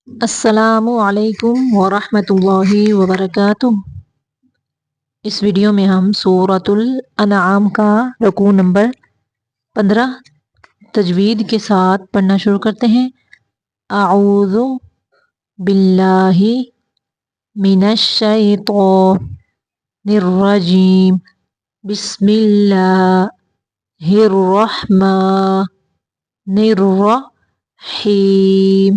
السلام علیکم ورحمۃ اللہ وبرکاتہ۔ اس ویڈیو میں ہم سورۃ الانعام کا رکوع نمبر 15 تجوید کے ساتھ پڑھنا شروع کرتے ہیں۔ اعوذ باللہ من الشیطان الرجیم، بسم اللہ الرحمن الرحیم۔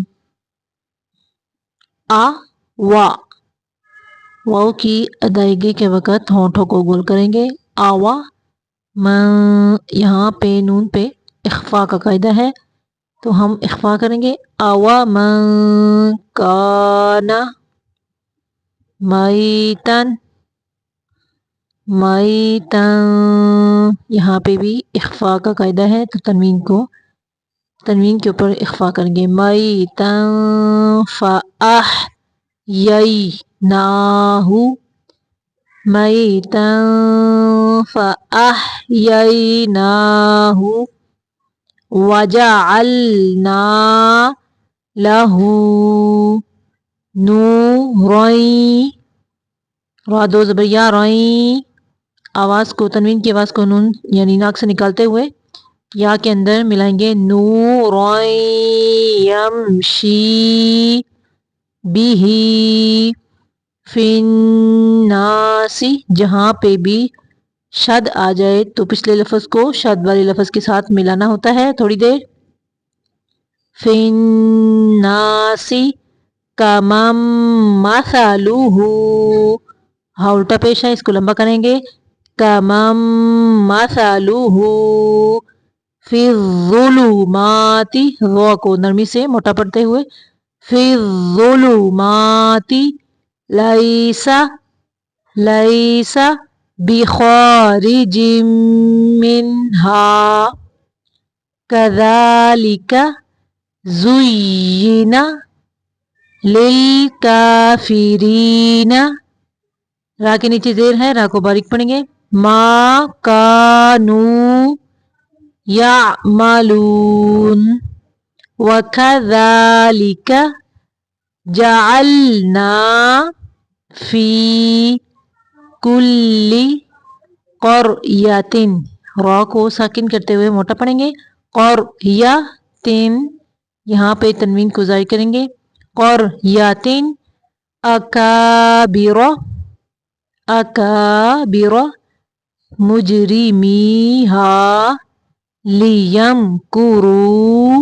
واو کی ادائیگی کے وقت ہونٹوں کو گول کریں گے۔ آوا یہاں پہ نون پہ اخفا کا قاعدہ ہے تو ہم اخفا کریں گے۔ آوا من کانا میتن یہاں پہ بھی اخفا کا قاعدہ ہے تو تنوین کے اوپر اخفا کریں گے۔ میتن فأحییناہو میتن فأحییناہو وجعلنا لہ نورین، را دو زبر یا رائیں، آواز کو تنوین کی آواز کو نون یعنی ناک سے نکالتے ہوئے یا کے اندر ملائیں گے۔ نورین یمشی بہ فی الناس، جہاں پہ بھی شد آ جائے تو پچھلے لفظ کو شد والے لفظ کے ساتھ ملانا ہوتا ہے تھوڑی دیر۔ فی الناس کمن مثلہ، ہاں الٹا پیش ہے اس کو لمبا کریں گے۔ کمن مثلہ فی الظلمات، را کو نرمی سے موٹا پڑھتے ہوئے، فی الظلمات لیس بخارج منہا کذالک زین للکافرین، را کے نیچے زیر ہے، را کو باریک پڑھیں گے۔ ما کانوا یعملون وَكَذَلِكَ جَعَلْنَا فِي كُلِّ قَرْيَةٍ، را کو ساکن کرتے ہوئے موٹا پڑھیں گے۔ قَرْيَةٍ یہاں پہ تنوین کو ظاہر کریں گے۔ قَرْيَةٍ أَكَابِرَ مُجْرِمِيهَا لیمکروا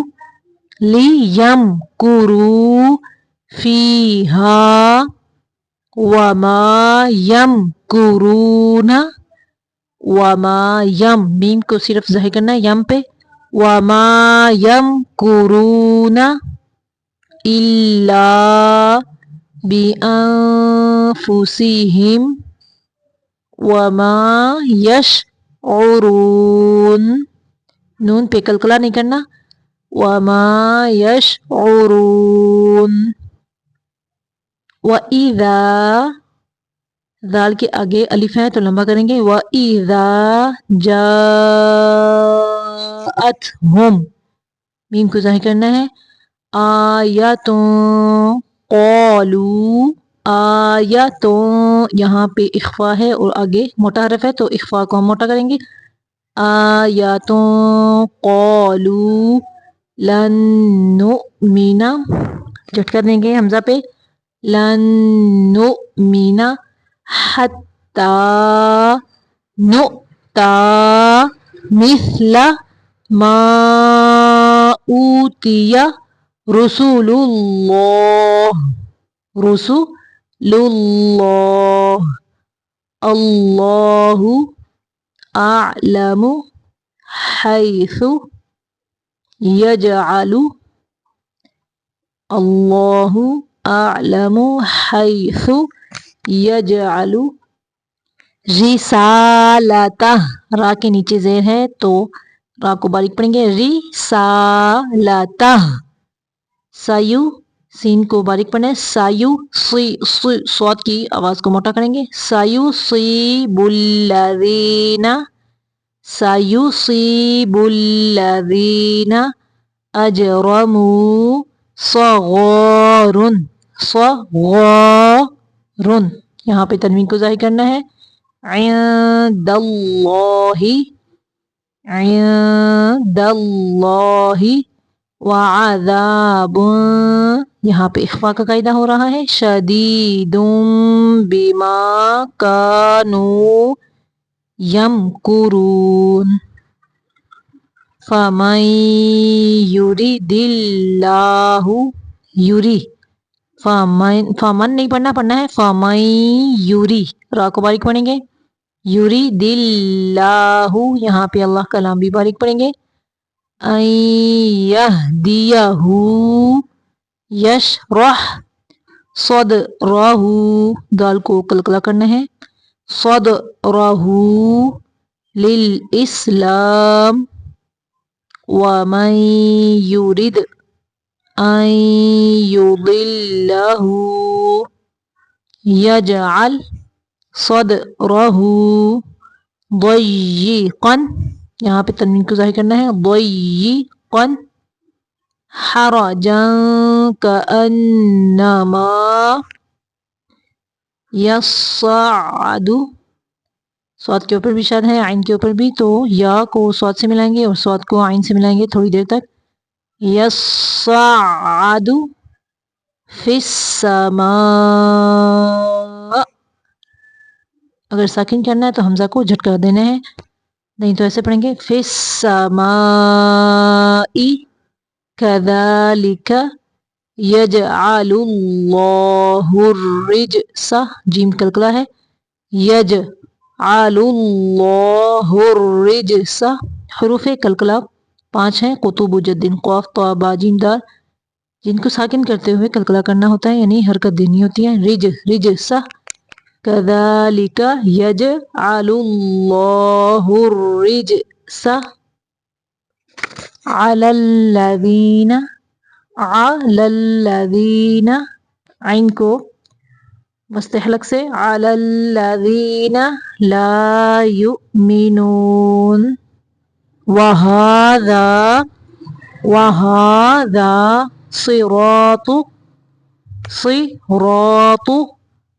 فیہا وما میم کو صرف ظاہر کرنا ہے یم پہ۔ وما یمکرون الا بانفسہم وما یشعرون، نون پہ قلقلہ نہیں کرنا۔ وما یشعرون، وَإِذَا ذال کے آگے الف ہے تو لمبا کریں گے۔ وَإِذَا جاءتہم، میم کو ظاہر کرنا ہے۔ آیتوں قالوا، آیتوں یہاں پہ اخفا ہے اور آگے موٹا حرف ہے تو اخفا کو ہم موٹا کریں گے۔ آیاتوں قالوا لن نؤمن، جھٹکا دیں گے حمزہ پہ، لن نؤمن حتی نؤتی مثل ما اوتی رسول اللہ، اللہ اعلم حیث یجعل، اللہ اعلم حیث یجعل رسالتہ، را کے نیچے زیر ہے تو را کو باریک پڑھیں گے۔ رسالتہ، سایو سین کو باریک پڑھنا ہے۔ سایو صاد کی آواز کو موٹا کریں گے۔ سیصیب الذین اجرموا صغار صغارن صغارن یہاں پہ تنوین کو ظاہر کرنا ہے عند اللہ عند اللہ وعذاب یہاں پہ اخفا کا قاعدہ ہو رہا ہے شدید بما کانوا یمکرون فمن یرید اللہ یوری فمن نہیں پڑھنا ہے فمن یوری را کو باریک پڑھیں گے یرید اللہ یہاں پہ اللہ کا لام بھی باریک پڑھیں گے ان یہدیہ یشرح صدرہ دال کو قلقلہ کرنا ہے صدرہ للاسلام ومن یرید ان یضلہ یجعل صدرہ ضیقا یہاں پہ تنوین کو ظاہر کرنا ہے ضیقا حرجا کأنما یصعد صاد کے اوپر بھی شاد ہے عین کے اوپر بھی تو یا کو صاد سے ملائیں گے اور صاد کو عین سے ملائیں گے تھوڑی دیر تک یصعد فی السماء اگر ساکن کرنا ہے تو حمزہ کو جھٹکا دینا ہے نہیں تو ایسے پڑھیں گے فی السماء کذالک یجعل اللہ الرجس جیم کلکلا ہے یجعل اللہ الرجس حروف کلکلا 5 ہیں قطب جدن قاف طا با جیم دال جن کو ساکن کرتے ہوئے کلکلا کرنا ہوتا ہے یعنی حرکت دینی ہوتی ہے رجس کذالک یجعل اللہ الرجس علی الذین عین کو وسط حلق سے علی الذین لا یؤمنون وہذا صراط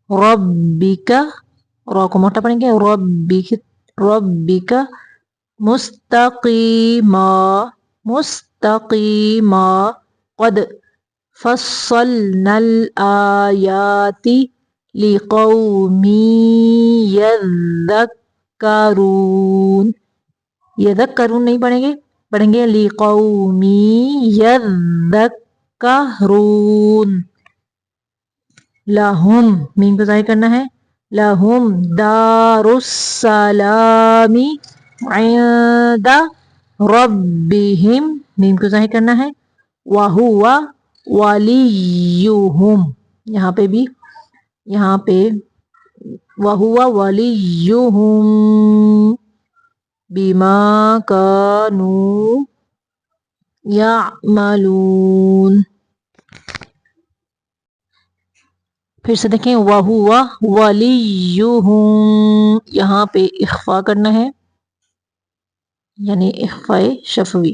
ربک را کو موٹا پڑھیں گے ربک مستقیما قد فصلنا الآیات لقوم یذکرون یذکرون نہیں پڑھیں گے لقوم یذکرون لہم میم کو ظاہر کرنا ہے لہم دار السلام عند ربہم میم کو ظاہر کرنا ہے وہو ولیہم یہاں پہ وہو ولیہم بما کانوا یعملون پھر سے دیکھیں وَهُوَ وَلِيُّهُمْ یہاں پہ اخفا کرنا ہے یعنی اخفاء شفوی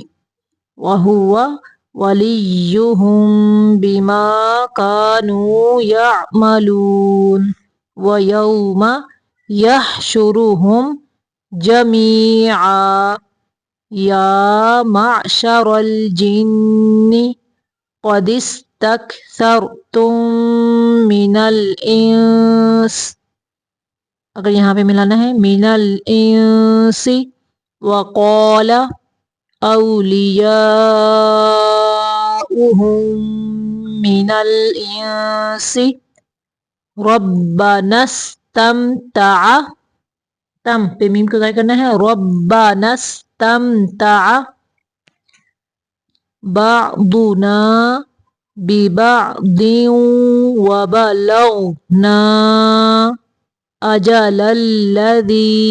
وَهُوَ وَلِيُّهُمْ بِمَا كَانُوا يَعْمَلُونَ وَيَوْمَ يَحْشُرُهُمْ جَمِيعًا يَا مَعْشَرَ الْجِنِّ قَدِ اسْتَكْثَرْتُم مِّنَ الْإِنسِ اگر یہاں پہ ملانا ہے مِنَ الْإِنسِ وَقَالَ أَوْلِيَاؤُهُم مِّنَ الْإِنسِ رَبَّنَا اسْتَمْتَعَ تم پہ میم کو ظاہر کرنا ہے رَبَّنَا اسْتَمْتَعَ بَعْضُنَا بِبَعْضٍ وَبَلَغْنَا أَجَلَ الَّذِي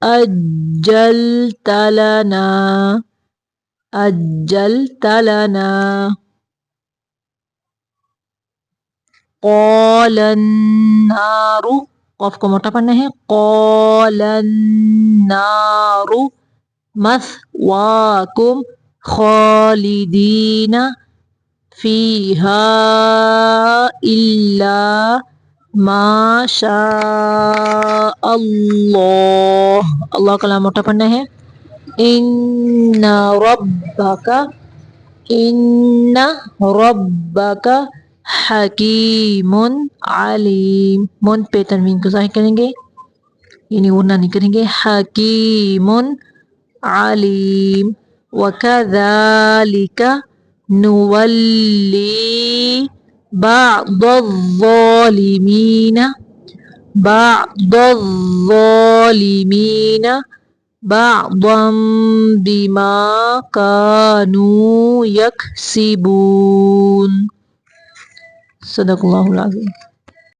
أَجَّلْتَ لَنَا قَالَ النَّارُ قاف کو موٹا پڑھنا ہے قَالَ النَّارُ مَثْوَاكُمْ خَالِدِينَ فیہا الا ما شاء اللہ. اللہ کلام موٹا پڑھنا ہے. ان ربک ان ربک حکیم علیم. من پہ تنوین کو ظاہر کریں گے یعنی ورنہ نہیں کریں گے. حکیم علیم. وَكَذَلِكَ نُوَلِّي بَعْضَ الظَّالِمِينَ بَعْضًا بِمَا كَانُوا يَكْسِبُونَ. صدق اللہ العظیم.